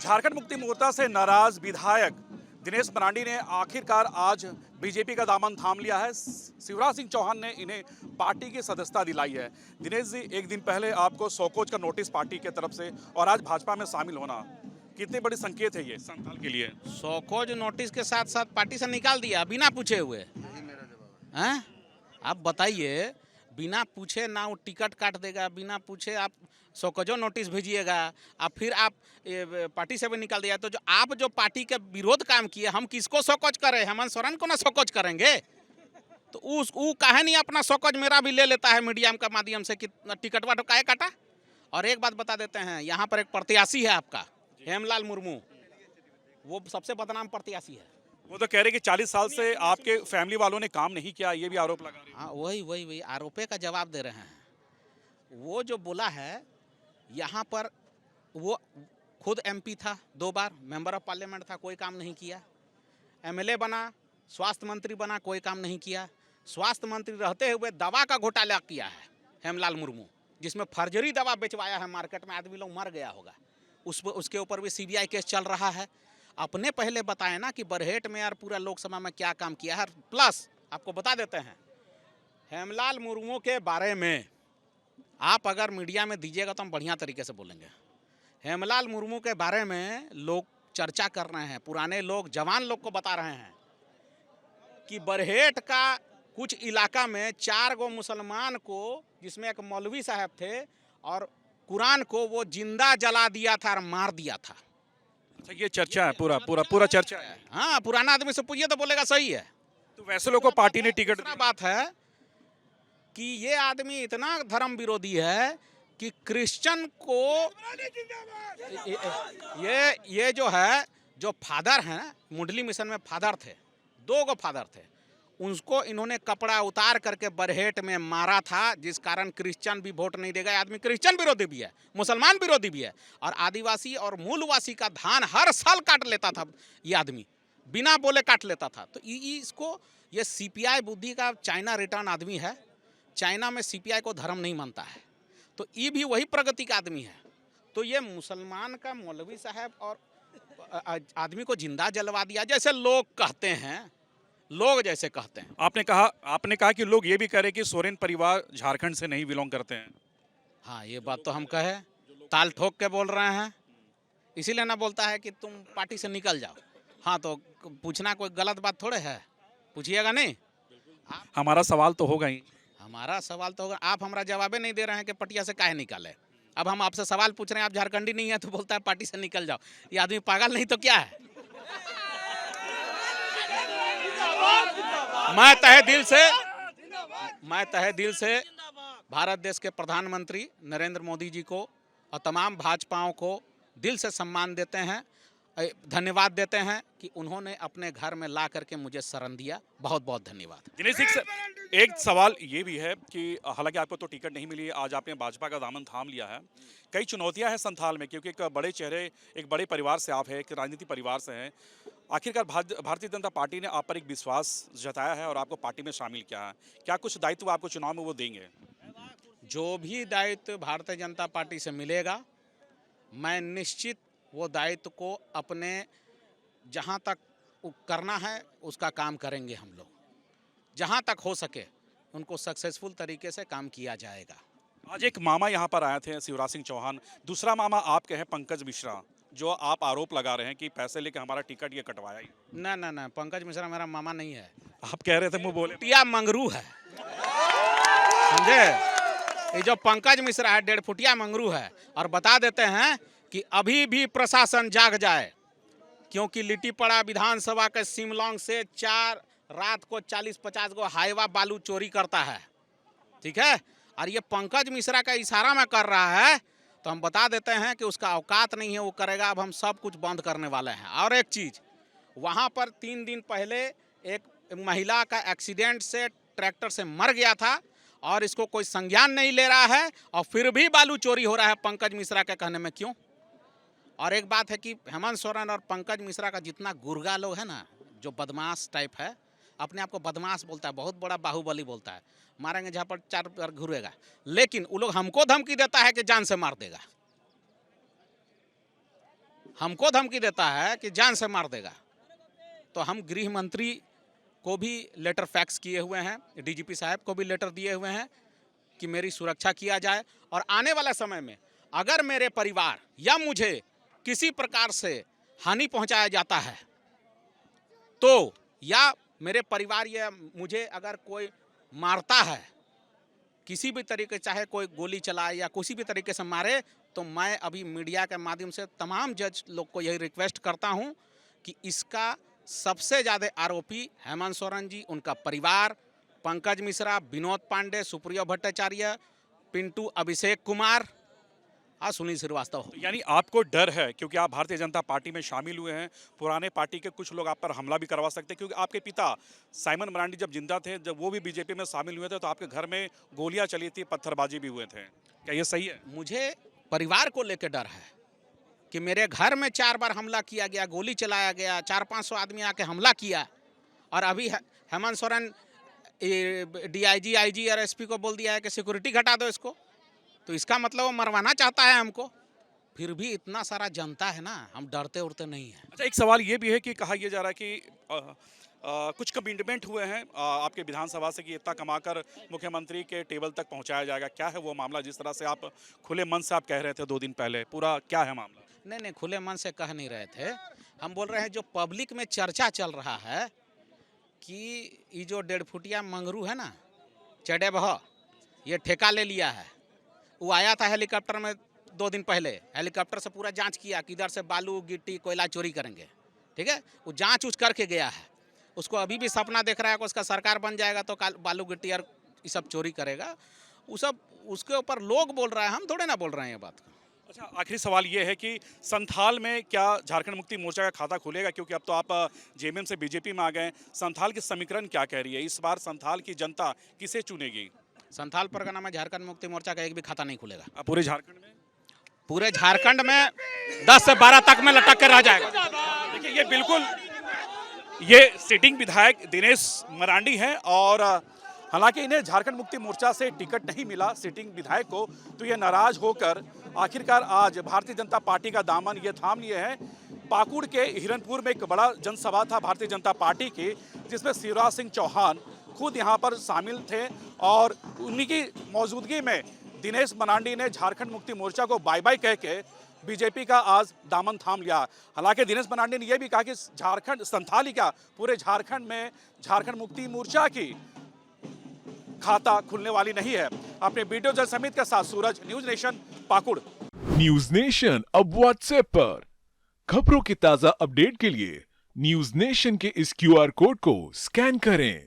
झारखंड मुक्ति मोर्चा से नाराज विधायक दिनेश मरांडी ने आखिरकार आज बीजेपी का दामन थाम लिया है। शिवराज सिंह चौहान ने इन्हें पार्टी की सदस्यता दिलाई है। दिनेश जी, एक दिन पहले आपको सौकोज का नोटिस पार्टी की तरफ से और आज भाजपा में शामिल होना, कितने बड़े संकेत है ये संथाल के लिए? सौकोज नोटिस के साथ साथ पार्टी से निकाल दिया बिना पूछे हुए। हैं? आप बताइए, बिना पूछे ना वो टिकट काट देगा, बिना पूछे आप सौकोजो नोटिस भेजिएगा, आप फिर आप पार्टी से भी निकाल दिया। तो जो पार्टी के विरोध काम किए, हम किसको सौकोज करें? हेमंत सोरेन को ना सौकोज करेंगे? तो वो काहे नहीं अपना सौकोज मेरा भी ले लेता है मीडिया के माध्यम से कि टिकट वाट काहे काटा। और एक बात बता देते हैं, यहाँ पर एक प्रत्याशी है आपका हेमलाल मुर्मू, वो सबसे बदनाम प्रत्याशी है। वो तो कह रहे कि 40 साल से आपके फैमिली वालों ने काम नहीं किया, ये भी आरोप लगा रहे हैं। हाँ, वही आरोपे का जवाब दे रहे हैं। वो जो बोला है, यहाँ पर वो खुद एमपी था, 2 बार मेंबर ऑफ पार्लियामेंट था, कोई काम नहीं किया। एमएलए बना, स्वास्थ्य मंत्री बना, कोई काम नहीं किया। स्वास्थ्य मंत्री रहते हुए दवा का घोटाला किया है हेमलाल मुर्मू, जिसमें फर्जरी दवा बेचवाया है मार्केट में, आदमी लोग मर गया होगा। उसके ऊपर भी सीबीआई केस चल रहा है। अपने पहले बताए ना कि बरहेट में और पूरा लोकसभा में क्या काम किया है। प्लस आपको बता देते हैं, हेमलाल मुर्मू के बारे में आप अगर मीडिया में दीजिएगा तो हम बढ़िया तरीके से बोलेंगे। हेमलाल मुर्मू के बारे में लोग चर्चा कर रहे हैं, पुराने लोग, जवान लोग को बता रहे हैं कि बरहेट का कुछ इलाका में 4 गो मुसलमान को, जिसमें एक मौलवी साहब थे, और कुरान को वो जिंदा जला दिया था और मार दिया था। अच्छा, ये चर्चा है, पूरा चर्चा है। हाँ, पुराना आदमी से पूछिए तो बोलेगा सही है। तो वैसे लोगों को पार्टी ने टिकट दूसरा बात है कि ये आदमी इतना धर्म विरोधी है कि क्रिश्चियन को ये जो है, जो फादर हैं, मुंडली मिशन में फादर थे, 2 गो फादर थे, उनको इन्होंने कपड़ा उतार करके बरहेट में मारा था, जिस कारण क्रिश्चियन भी वोट नहीं देगा। आदमी क्रिश्चियन विरोधी भी है, मुसलमान विरोधी भी है, और आदिवासी और मूलवासी का धान हर साल काट लेता था ये आदमी, बिना बोले काट लेता था। तो इसको, ये सीपीआई बुद्धि का चाइना रिटर्न आदमी है। चाइना में सीपीआई को धर्म नहीं मानता है, तो ये भी वही प्रगति का आदमी है। तो ये मुसलमान का मौलवी साहब और आदमी को जिंदा जलवा दिया, जैसे लोग कहते हैं, लोग जैसे कहते हैं। आपने कहा कि लोग ये भी कह रहे कि सोरेन परिवार झारखंड से नहीं बिलोंग करते हैं। हाँ, ये बात तो हम कहे, ताल ठोक के बोल रहे हैं, इसीलिए ना बोलता है कि तुम पार्टी से निकल जाओ। हाँ, तो पूछना कोई गलत बात थोड़े है, पूछिएगा नहीं। हमारा सवाल तो होगा ही। हमारा सवाल तो होगा, आप हमारा जवाबे नहीं दे रहे हैं कि पटिया से काहे निकाले। अब हम आपसे सवाल पूछ रहे हैं, आप झारखंडी नहीं है तो बोलता है पार्टी से निकल जाओ। ये आदमी पागल नहीं तो क्या है? मैं तहे दिल से भारत देश के प्रधानमंत्री नरेंद्र मोदी जी को और तमाम भाजपाओं को दिल से सम्मान देते हैं, धन्यवाद देते हैं कि उन्होंने अपने घर में ला करके मुझे शरण दिया। बहुत बहुत धन्यवाद। दिनेश जी, एक सवाल ये भी है कि हालांकि आपको तो टिकट नहीं मिली, आज आपने भाजपा का दामन थाम लिया है, कई चुनौतियां हैं संथाल में, क्योंकि एक बड़े चेहरे, एक बड़े परिवार से आप हैं, एक राजनीतिक परिवार से हैं। आखिरकार भारतीय जनता पार्टी ने आप पर एक विश्वास जताया है और आपको पार्टी में शामिल किया है, क्या कुछ दायित्व आपको चुनाव में वो देंगे? जो भी दायित्व भारतीय जनता पार्टी से मिलेगा, मैं निश्चित वो दायित्व को अपने जहाँ तक करना है उसका काम करेंगे। हम लोग जहाँ तक हो सके उनको सक्सेसफुल तरीके से काम किया जाएगा। आज एक मामा यहाँ पर आए थे, शिवराज सिंह चौहान, दूसरा मामा आपके हैं पंकज मिश्रा, जो आप आरोप लगा रहे हैं कि पैसे लेके हमारा टिकट ये कटवाया ही। ना, पंकज मिश्रा मेरा मामा नहीं है। आप कह रहे थे, मुँह बोले। फुटिया मंगरू है, समझे? ये जो पंकज मिश्रा है 1.5 फुटिया मंगरू है। और बता देते हैं कि अभी भी प्रशासन जाग जाए, क्योंकि लिट्टीपड़ा विधानसभा के सिमलोंग से 4 रात को 40-50 गो हाईवा बालू चोरी करता है, ठीक है? और ये पंकज मिश्रा का इशारा में कर रहा है, तो हम बता देते हैं कि उसका औकात नहीं है, वो करेगा। अब हम सब कुछ बंद करने वाले हैं। और एक चीज़, वहाँ पर 3 दिन पहले एक महिला का एक्सीडेंट से ट्रैक्टर से मर गया था, और इसको कोई संज्ञान नहीं ले रहा है, और फिर भी बालू चोरी हो रहा है पंकज मिश्रा के कहने में। क्यों? और एक बात है कि हेमंत सोरेन और पंकज मिश्रा का जितना गुर्गा लोग है ना, जो बदमाश टाइप है, अपने आप को बदमाश बोलता है, बहुत बड़ा बाहुबली बोलता है, मारेंगे जहाँ पर 4 बार घूरेगा, लेकिन वो लोग हमको धमकी देता है कि जान से मार देगा। हमको धमकी देता है कि जान से मार देगा। तो हम गृह मंत्री को भी लेटर फैक्स किए हुए हैं, डीजीपी साहब को भी लेटर दिए हुए हैं कि मेरी सुरक्षा किया जाए, और आने वाले समय में अगर मेरे परिवार या मुझे किसी प्रकार से हानि पहुंचाया जाता है तो, या मेरे परिवार या मुझे अगर कोई मारता है किसी भी तरीके, चाहे कोई गोली चलाए या किसी भी तरीके से मारे, तो मैं अभी मीडिया के माध्यम से तमाम जज लोग को यही रिक्वेस्ट करता हूं कि इसका सबसे ज़्यादा आरोपी हेमंत सोरेन जी, उनका परिवार, पंकज मिश्रा, विनोद पांडे, सुप्रिया भट्टाचार्य, पिंटू अभिषेक कुमार और सुनील श्रीवास्तव। यानी आपको डर है क्योंकि आप भारतीय जनता पार्टी में शामिल हुए हैं, पुराने पार्टी के कुछ लोग आप पर हमला भी करवा सकते हैं, क्योंकि आपके पिता साइमन मरांडी जब जिंदा थे, जब वो भी बीजेपी में शामिल हुए थे, तो आपके घर में गोलियां चली थी, पत्थरबाजी भी हुए थे। क्या ये सही है? मुझे परिवार को लेकर डर है कि मेरे घर में 4 बार हमला किया गया, गोली चलाया गया, 400-500 आदमी आके हमला किया, और अभी हेमंत सोरेन डीआईजी, आईजी और एसपी को बोल दिया है कि सिक्योरिटी घटा दो इसको। तो इसका मतलब वो मरवाना चाहता है हमको। फिर भी इतना सारा जनता है ना, हम डरते उड़ते नहीं हैं। अच्छा, एक सवाल ये भी है कि कहा यह जा रहा है कि कुछ कमिटमेंट हुए हैं आपके विधानसभा से कि इतना कमाकर मुख्यमंत्री के टेबल तक पहुंचाया जाएगा। क्या है वो मामला, जिस तरह से आप खुले मन से आप कह रहे थे 2 दिन पहले, पूरा क्या है मामला? नहीं, खुले मन से कह नहीं रहे थे। हम बोल रहे हैं जो पब्लिक में चर्चा चल रहा है कि ये जो 1.5 फुटिया मंगरू है ना, चढ़े बह, ये ठेका ले लिया है। वो आया था हेलीकॉप्टर में 2 दिन पहले, हेलीकॉप्टर से पूरा जांच किया कि इधर से बालू गिट्टी कोयला चोरी करेंगे, ठीक है। वो जांच उच करके गया है। उसको अभी भी सपना देख रहा है कि उसका सरकार बन जाएगा तो बालू गिट्टी और ये सब चोरी करेगा। वो सब उसके ऊपर लोग बोल रहा है, हम थोड़े ना बोल रहे हैं ये बात को। अच्छा, आखिरी सवाल ये है कि संथाल में क्या झारखंड मुक्ति मोर्चा का खाता खुलेगा? क्योंकि अब तो आप जेएमएम से बीजेपी में आ गए। संथाल की समीकरण क्या कह रही है? इस बार संथाल की जनता किसे चुनेगी? संथाल परगना में झारखंड मुक्ति मोर्चा का एक भी खाता नहीं खुलेगा। पूरे झारखंड में? पूरे झारखंड में 10 से 12 तक में लटक कर रह जाएगा। देखिए, ये बिल्कुल ये सिटिंग विधायक दिनेश मरांडी हैं, और हालांकि इन्हें झारखंड मुक्ति मोर्चा से टिकट नहीं मिला सिटिंग विधायक को, तो ये नाराज होकर आखिरकार आज भारतीय जनता पार्टी का दामन ये थाम लिए हैं। पाकुड़ के हिरनपुर में एक बड़ा जनसभा था भारतीय जनता पार्टी की, जिसमें शिवराज सिंह चौहान खुद यहाँ पर शामिल थे, और उन्हीं की मौजूदगी में दिनेश मरांडी ने झारखंड मुक्ति मोर्चा को बाय बाय कह के बीजेपी का आज दामन थाम लिया। हालांकि दिनेश मरांडी ने यह भी कहा कि झारखंड संथाली क्या पूरे झारखंड में झारखंड मुक्ति मोर्चा की खाता खुलने वाली नहीं है। अपने वीडियो जर्नलिस्ट समित के साथ Suraj, news nation, Pakur. News nation अब व्हाट्सएप पर खबरों की ताजा अपडेट के लिए न्यूज नेशन के इस क्यूआर कोड को स्कैन करें